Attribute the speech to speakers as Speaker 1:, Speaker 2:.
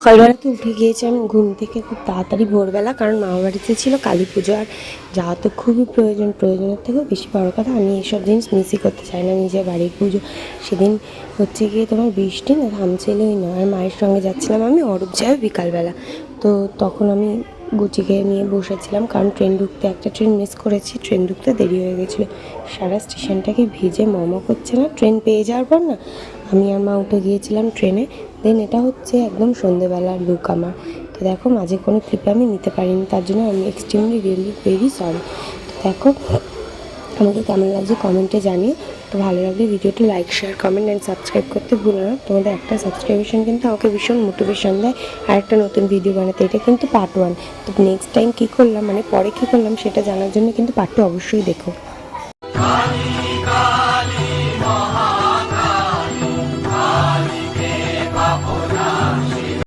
Speaker 1: সকালবেলা তো উঠে গিয়েছি আমি ঘুম থেকে খুব তাড়াতাড়ি ভোরবেলা, কারণ মামা বাড়িতে ছিল কালী পুজো, আর যাওয়া তো খুবই প্রয়োজনের থেকেও বেশি বড় কথা আমি এইসব জিনিস মিসই করতে চাই না। নিজের বাড়ির পুজো সেদিন হচ্ছে গিয়ে তোমার বৃষ্টি না থামছিলই না, আর মায়ের সঙ্গে যাচ্ছিলাম আমি, অরূপ যাবে বিকালবেলা। তো তখন আমি গুচিকে নিয়ে বসেছিলাম, কারণ ট্রেন ঢুকতে একটা ট্রেন মিস করেছি, ট্রেন ঢুকতে দেরি হয়ে গেছিলো। সারা স্টেশনটাকে ভিজে মমো করছে না, ট্রেন পেয়ে যাওয়ার পর না আমি আর মা উঠে গিয়েছিলাম ট্রেনে। দেন এটা হচ্ছে একদম সন্ধেবেলার লুক আমার। তো দেখো মাঝে কোনো ক্লিপে আমি নিতে পারিনি, তার জন্য আমি এক্সট্রিমলি রিয়েলি ভেরি সরি। তো দেখো আমাকে কেমন লাগছে কমেন্টে জানিয়ে। তো ভালো লাগলে ভিডিওটা like share comment and subscribe করতে ভুলো না। তোমাদের একটা সাবস্ক্রিপশন কিন্তু আমাকে ভীষণ মোটিভেশন দেয় আর একটা নতুন ভিডিও বানাতে। এটা কিন্তু পার্ট 1। তো নেক্সট টাইম কী করলাম, মানে পরে কী করলাম সেটা জানার জন্য কিন্তু পার্ট 2 অবশ্যই দেখো।